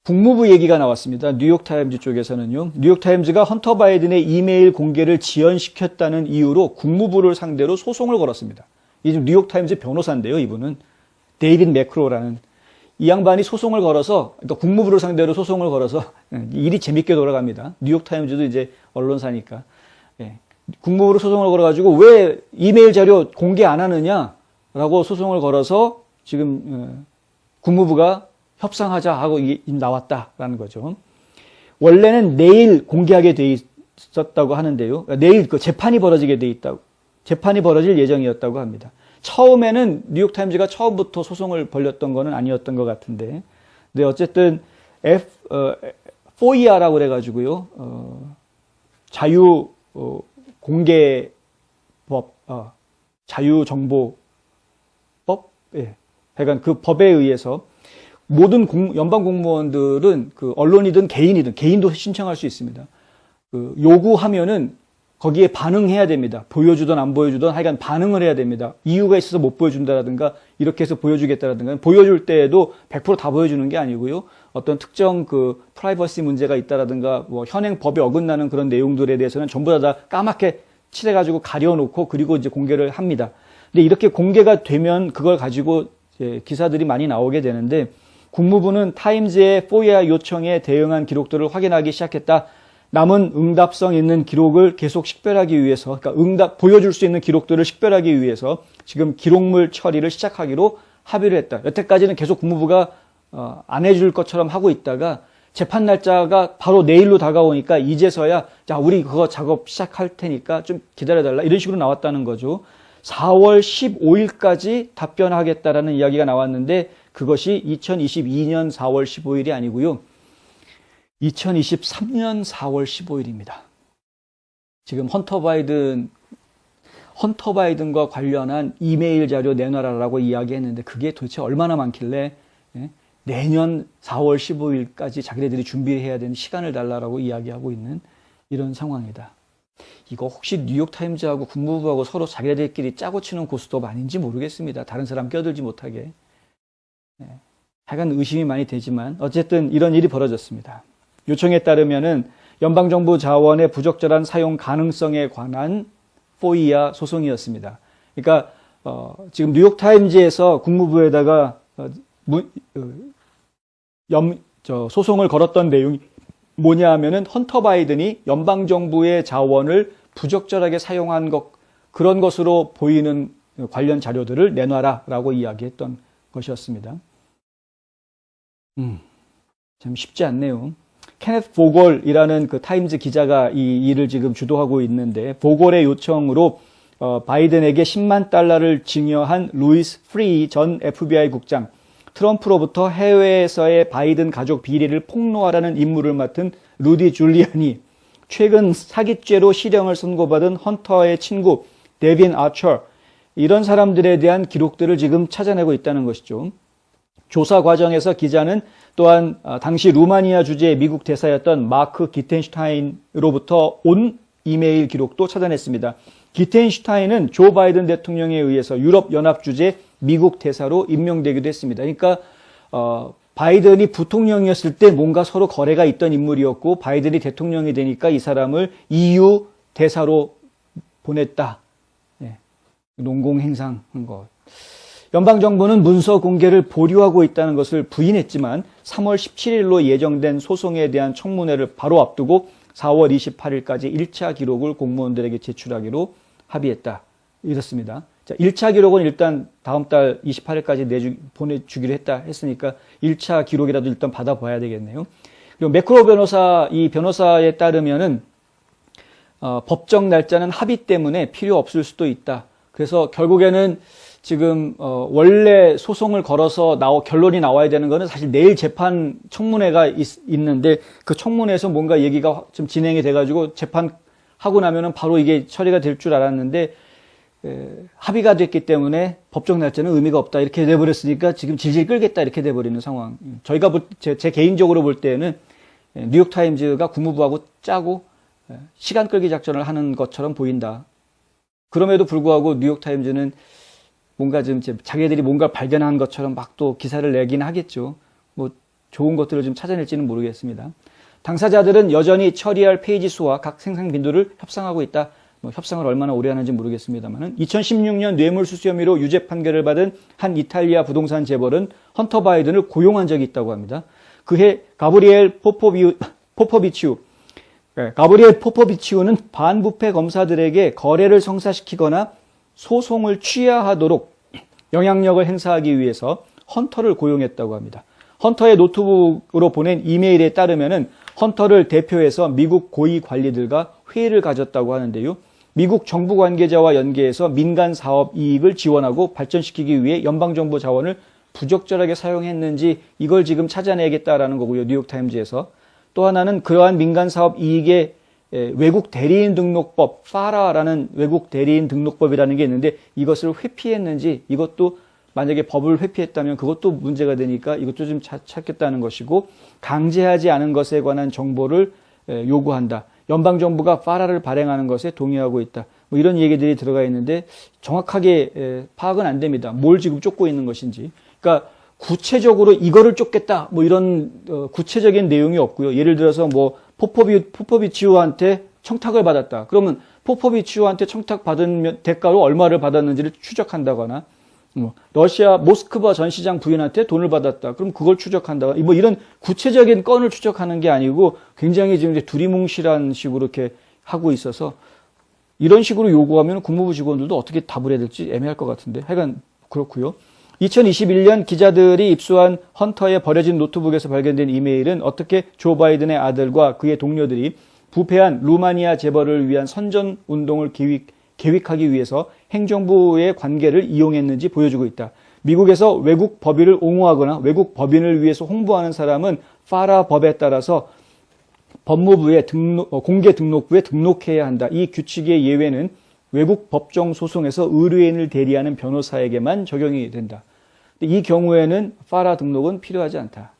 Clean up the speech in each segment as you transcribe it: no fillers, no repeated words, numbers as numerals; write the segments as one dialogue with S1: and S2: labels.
S1: 국무부 얘기가 나왔습니다. 뉴욕타임즈 쪽에서는요. 뉴욕타임즈가 헌터 바이든의 이메일 공개를 지연시켰다는 이유로 국무부를 상대로 소송을 걸었습니다. 이 지금 뉴욕타임즈 변호사인데요. 이분은 데이빗 매크로라는 이 양반이 소송을 걸어서, 그러니까 국무부를 상대로 소송을 걸어서 일이 재밌게 돌아갑니다. 뉴욕타임즈도 이제 언론사니까. 예. 국무부로 소송을 걸어가지고 왜 이메일 자료 공개 안 하느냐라고 소송을 걸어서 지금 국무부가 협상하자 하고 나왔다라는 거죠. 원래는 내일 공개하게 돼 있었다고 하는데요. 내일 그 재판이 벌어지게 돼 있다고, 재판이 벌어질 예정이었다고 합니다. 처음에는 뉴욕타임즈가 처음부터 소송을 벌였던 거는 아니었던 것 같은데, 근데 어쨌든 FOIA라고 그래가지고요, 자유 공개법, 자유정보법, 예, 하여간 그 법에 의해서 모든 연방 공무원들은 그 언론이든 개인이든 개인도 신청할 수 있습니다. 그 요구하면은 거기에 반응해야 됩니다. 보여주든 안 보여주든 하여간 반응을 해야 됩니다. 이유가 있어서 못 보여준다라든가 이렇게 해서 보여주겠다라든가 보여줄 때에도 100% 다 보여주는 게 아니고요. 어떤 특정 그 프라이버시 문제가 있다라든가 뭐 현행 법에 어긋나는 그런 내용들에 대해서는 전부 다 까맣게 칠해가지고 가려놓고 그리고 이제 공개를 합니다. 근데 이렇게 공개가 되면 그걸 가지고 이제 기사들이 많이 나오게 되는데 국무부는 타임즈의 포이아 요청에 대응한 기록들을 확인하기 시작했다. 남은 응답성 있는 기록을 계속 식별하기 위해서, 그러니까 보여줄 수 있는 기록들을 식별하기 위해서 지금 기록물 처리를 시작하기로 합의를 했다. 여태까지는 계속 국무부가 안 해줄 것처럼 하고 있다가 재판 날짜가 바로 내일로 다가오니까 이제서야 자, 우리 그거 작업 시작할 테니까 좀 기다려달라. 이런 식으로 나왔다는 거죠. 4월 15일까지 답변하겠다라는 이야기가 나왔는데 그것이 2022년 4월 15일이 아니고요. 2023년 4월 15일입니다. 지금 헌터 바이든과 관련한 이메일 자료 내놔라라고 이야기했는데 그게 도대체 얼마나 많길래 내년 4월 15일까지 자기네들이 준비해야 되는 시간을 달라라고 이야기하고 있는 이런 상황이다. 이거 혹시 뉴욕타임즈하고 국무부하고 서로 자기네들끼리 짜고 치는 고스톱 아닌지 모르겠습니다. 다른 사람 껴들지 못하게. 하여간 의심이 많이 되지만 어쨌든 이런 일이 벌어졌습니다. 요청에 따르면은 연방정부 자원의 부적절한 사용 가능성에 관한 포이아 소송이었습니다. 그러니까 지금 뉴욕타임즈에서 국무부에다가 소송을 걸었던 내용이 뭐냐 하면은 헌터 바이든이 연방정부의 자원을 부적절하게 사용한 그런 것으로 보이는 관련 자료들을 내놔라라고 이야기했던 것이었습니다. 참 쉽지 않네요. 케네스 보걸이라는 그 타임즈 기자가 이 일을 지금 주도하고 있는데 보걸의 요청으로 바이든에게 10만 달러를 증여한 루이스 프리 전 FBI 국장, 트럼프로부터 해외에서의 바이든 가족 비리를 폭로하라는 임무를 맡은 루디 줄리안이, 최근 사기죄로 실형을 선고받은 헌터의 친구 데빈 아처, 이런 사람들에 대한 기록들을 지금 찾아내고 있다는 것이죠. 조사 과정에서 기자는 또한 당시 루마니아 주재의 미국 대사였던 마크 기텐슈타인으로부터 온 이메일 기록도 찾아냈습니다. 기텐슈타인은 조 바이든 대통령에 의해서 유럽연합 주재 미국 대사로 임명되기도 했습니다. 그러니까 바이든이 부통령이었을 때 뭔가 서로 거래가 있던 인물이었고 바이든이 대통령이 되니까 이 사람을 EU 대사로 보냈다. 농공행상한 것. 연방정부는 문서 공개를 보류하고 있다는 것을 부인했지만 3월 17일로 예정된 소송에 대한 청문회를 바로 앞두고 4월 28일까지 1차 기록을 공무원들에게 제출하기로 합의했다. 이렇습니다. 자, 1차 기록은 일단 다음 달 28일까지 보내주기로 했으니까 1차 기록이라도 일단 받아봐야 되겠네요. 그리고 매크로 변호사, 이 변호사에 따르면은 법정 날짜는 합의 때문에 필요 없을 수도 있다. 그래서 결국에는 지금 원래 소송을 걸어서 결론이 나와야 되는 거는 사실 내일 재판 청문회가 있는데 그 청문회에서 뭔가 얘기가 좀 진행이 돼가지고 재판하고 나면은 바로 이게 처리가 될 줄 알았는데 합의가 됐기 때문에 법정 날짜는 의미가 없다 이렇게 돼버렸으니까 지금 질질 끌겠다 이렇게 돼버리는 상황. 저희가 제 개인적으로 볼 때는 뉴욕타임즈가 국무부하고 짜고 시간 끌기 작전을 하는 것처럼 보인다. 그럼에도 불구하고 뉴욕타임즈는 뭔가 좀 자기들이 뭔가 발견한 것처럼 막 또 기사를 내긴 하겠죠. 뭐 좋은 것들을 좀 찾아낼지는 모르겠습니다. 당사자들은 여전히 처리할 페이지 수와 각 생산 빈도를 협상하고 있다. 협상을 얼마나 오래 하는지 모르겠습니다만 2016년 뇌물수수 혐의로 유죄 판결을 받은 한 이탈리아 부동산 재벌은 헌터 바이든을 고용한 적이 있다고 합니다. 그해 가브리엘 포포비치우는 반부패 검사들에게 거래를 성사시키거나 소송을 취하하도록 영향력을 행사하기 위해서 헌터를 고용했다고 합니다. 헌터의 노트북으로 보낸 이메일에 따르면은 헌터를 대표해서 미국 고위 관리들과 회의를 가졌다고 하는데요. 미국 정부 관계자와 연계해서 민간 사업 이익을 지원하고 발전시키기 위해 연방정부 자원을 부적절하게 사용했는지 이걸 지금 찾아내겠다라는 거고요. 뉴욕타임즈에서. 또 하나는 그러한 민간 사업 이익의 외국 대리인 등록법, 파라라는 외국 대리인 등록법이라는 게 있는데 이것을 회피했는지 이것도 만약에 법을 회피했다면 그것도 문제가 되니까 이것도 좀 찾겠다는 것이고 강제하지 않은 것에 관한 정보를 요구한다. 연방정부가 파라를 발행하는 것에 동의하고 있다. 뭐 이런 얘기들이 들어가 있는데 정확하게 파악은 안 됩니다. 뭘 지금 쫓고 있는 것인지. 그러니까 구체적으로 이거를 쫓겠다. 뭐 이런 구체적인 내용이 없고요. 예를 들어서 뭐 포포비치우한테 청탁을 받았다. 그러면 포포비치우한테 청탁받은 대가로 얼마를 받았는지를 추적한다거나 러시아 모스크바 전 시장 부인한테 돈을 받았다. 그럼 그걸 추적한다. 뭐 이런 구체적인 건을 추적하는 게 아니고 굉장히 지금 이제 두리뭉실한 식으로 이렇게 하고 있어서 이런 식으로 요구하면 국무부 직원들도 어떻게 답을 해야 될지 애매할 것 같은데 하여간 그렇고요. 2021년 기자들이 입수한 헌터의 버려진 노트북에서 발견된 이메일은 어떻게 조 바이든의 아들과 그의 동료들이 부패한 루마니아 재벌을 위한 선전 운동을 계획하기 위해서 행정부의 관계를 이용했는지 보여주고 있다. 미국에서 외국 법인을 옹호하거나 외국 법인을 위해서 홍보하는 사람은 파라 법에 따라서 법무부의 공개 등록부에 등록해야 한다. 이 규칙의 예외는 외국 법정 소송에서 의뢰인을 대리하는 변호사에게만 적용이 된다. 이 경우에는 파라 등록은 필요하지 않다.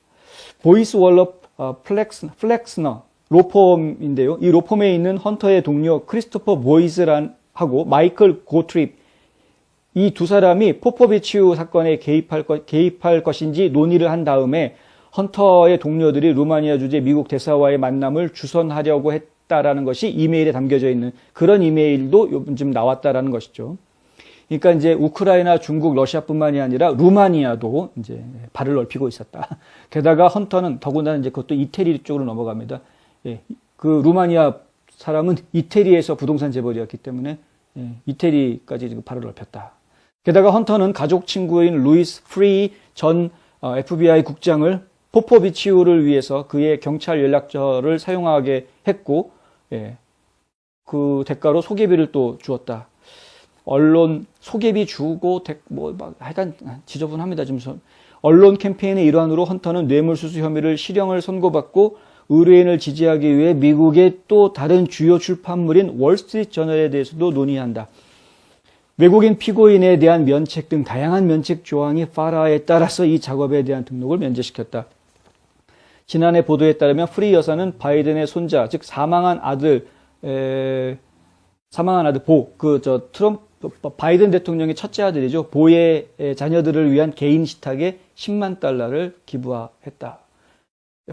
S1: 보이스 월럽 플렉스너 로펌인데요. 이 로펌에 있는 헌터의 동료 크리스토퍼 보이즈하고 마이클 고트립 이 두 사람이 포포비치우 사건에 개입할 것인지 논의를 한 다음에 헌터의 동료들이 루마니아 주재 미국 대사와의 만남을 주선하려고 했다라는 것이 이메일에 담겨져 있는 그런 이메일도 요즘 나왔다라는 것이죠. 그러니까 이제 우크라이나, 중국, 러시아뿐만이 아니라 루마니아도 이제 발을 넓히고 있었다. 게다가 헌터는 더군다나 이제 그것도 이태리 쪽으로 넘어갑니다. 예, 그 루마니아 사람은 이태리에서 부동산 재벌이었기 때문에 이태리까지 지금 발을 넓혔다. 게다가 헌터는 가족 친구인 루이스 프리 전 FBI 국장을 포포비치우를 위해서 그의 경찰 연락처를 사용하게 했고, 그 대가로 소개비를 또 주었다. 언론 소개비 주고 하여간 지저분합니다. 지금 언론 캠페인의 일환으로 헌터는 뇌물수수 혐의를 실형을 선고받고 의뢰인을 지지하기 위해 미국의 또 다른 주요 출판물인 월스트리트 저널에 대해서도 논의한다. 외국인 피고인에 대한 면책 등 다양한 면책 조항이 파라에 따라서 이 작업에 대한 등록을 면제시켰다. 지난해 보도에 따르면 프리 여사는 바이든의 손자, 즉 사망한 아들 바이든 대통령의 첫째 아들이죠. 보의 자녀들을 위한 개인 식탁에 $100,000를 기부했다.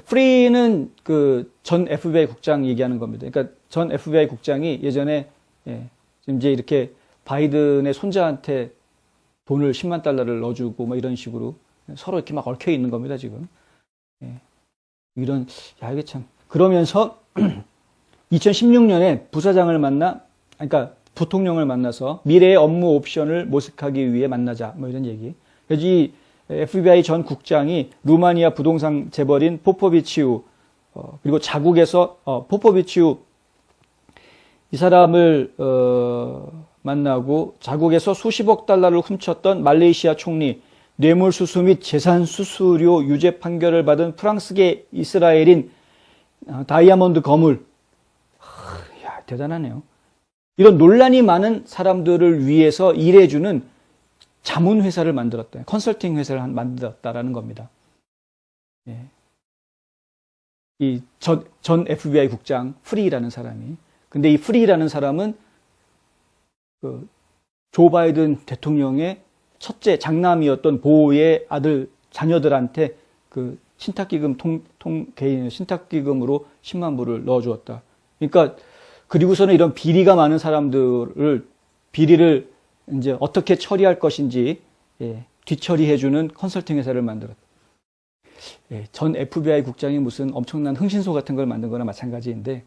S1: 프리는 그 전 FBI 국장 얘기하는 겁니다. 그러니까 전 FBI 국장이 예전에 지금 이제 이렇게 바이든의 손자한테 돈을 $100,000를 넣어주고 뭐 이런 식으로 서로 이렇게 막 얽혀 있는 겁니다, 지금. 이게 참. 그러면서 2016년에 부사장을 그러니까 부통령을 만나서 미래의 업무 옵션을 모색하기 위해 만나자, 뭐 이런 얘기. 그래서 이 FBI 전 국장이 루마니아 부동산 재벌인 포포비치우, 그리고 자국에서, 포포비치우, 이 사람을, 만나고 자국에서 수십억 달러를 훔쳤던 말레이시아 총리, 뇌물수수 및 재산수수료 유죄 판결을 받은 프랑스계 이스라엘인 다이아몬드 거물. 대단하네요. 이런 논란이 많은 사람들을 위해서 일해주는 자문회사를 만들었다. 컨설팅 회사를 만들었다라는 겁니다. 이 전 FBI 국장 프리라는 사람이. 근데 이 프리라는 사람은 그 조 바이든 대통령의 첫째 장남이었던 보의 아들 자녀들한테 그 신탁기금 개인 신탁기금으로 10만 불을 넣어주었다. 그러니까 그리고서는 이런 비리가 많은 사람들을 비리를 이제 어떻게 처리할 것인지 뒤처리해주는 컨설팅 회사를 만들었다. 전 FBI 국장이 무슨 엄청난 흥신소 같은 걸 만든 거나 마찬가지인데,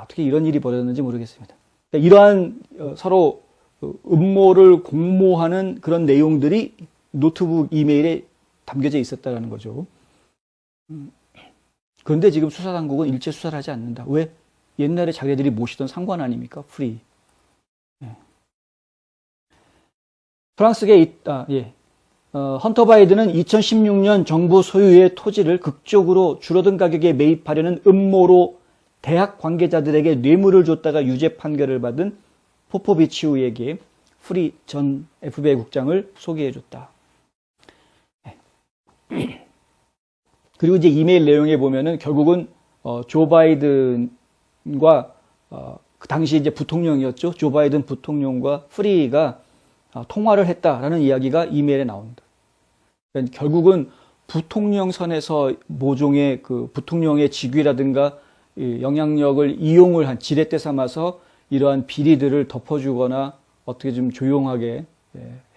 S1: 어떻게 이런 일이 벌어졌는지 모르겠습니다. 그러니까 이러한 서로 음모를 공모하는 그런 내용들이 노트북 이메일에 담겨져 있었다는 거죠. 그런데 지금 수사당국은 일체 수사를 하지 않는다. 왜? 옛날에 자기들이 모시던 상관 아닙니까? 프리. 프랑스계 있다. 헌터 바이든은 2016년 정부 소유의 토지를 극적으로 줄어든 가격에 매입하려는 음모로 대학 관계자들에게 뇌물을 줬다가 유죄 판결을 받은 포포비치우에게 프리 전 FBI 국장을 소개해줬다. 그리고 이제 이메일 내용에 보면은 결국은 조 바이든과 그 당시 이제 부통령이었죠. 조 바이든 부통령과 프리가 통화를 했다라는 이야기가 이메일에 나옵니다. 그러니까 결국은 부통령 선에서 모종의 그 부통령의 직위라든가 영향력을 이용을 한 지렛대 삼아서 이러한 비리들을 덮어주거나 어떻게 좀 조용하게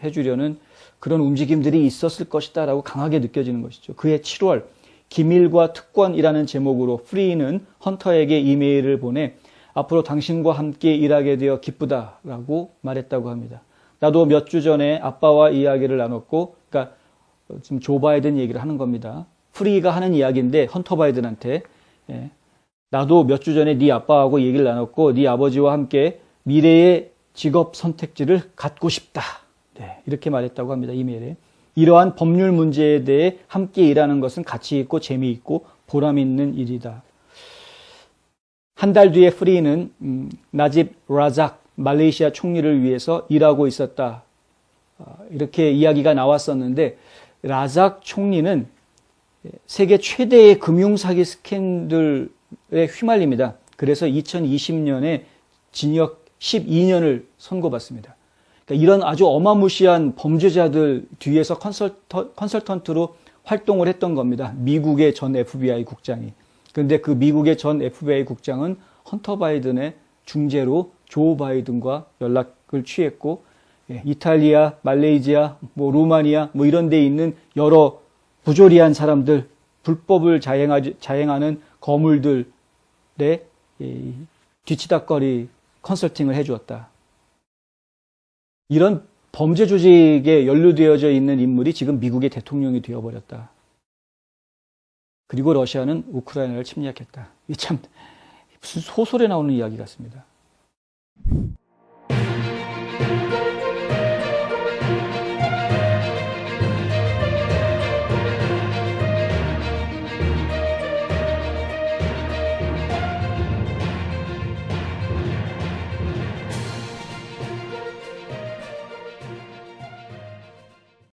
S1: 해주려는 그런 움직임들이 있었을 것이다라고 강하게 느껴지는 것이죠. 그해 7월 기밀과 특권이라는 제목으로 프리는 헌터에게 이메일을 보내 앞으로 당신과 함께 일하게 되어 기쁘다라고 말했다고 합니다. 나도 몇 주 전에 아빠와 이야기를 나눴고, 그러니까 지금 조 바이든 얘기를 하는 겁니다. 프리가 하는 이야기인데 헌터 바이든한테 나도 몇 주 전에 네 아빠하고 얘기를 나눴고 네 아버지와 함께 미래의 직업 선택지를 갖고 싶다. 이렇게 말했다고 합니다. 이메일에. 이러한 법률 문제에 대해 함께 일하는 것은 가치 있고 재미있고 보람 있는 일이다. 한 달 뒤에 프리는 나집 라작 말레이시아 총리를 위해서 일하고 있었다. 이렇게 이야기가 나왔었는데 라작 총리는 세계 최대의 금융사기 스캔들에 휘말립니다. 그래서 2020년에 징역 12년을 선고받습니다. 그러니까 이런 아주 어마무시한 범죄자들 뒤에서 컨설턴트로 활동을 했던 겁니다. 미국의 전 FBI 국장이. 그런데 그 미국의 전 FBI 국장은 헌터 바이든의 중재로 조 바이든과 연락을 취했고, 이탈리아, 말레이시아, 루마니아 이런 데 있는 여러 부조리한 사람들, 불법을 자행하는 거물들의 뒤치다꺼리 컨설팅을 해주었다. 이런 범죄 조직에 연루되어져 있는 인물이 지금 미국의 대통령이 되어버렸다. 그리고 러시아는 우크라이나를 침략했다. 이 참 무슨 소설에 나오는 이야기 같습니다.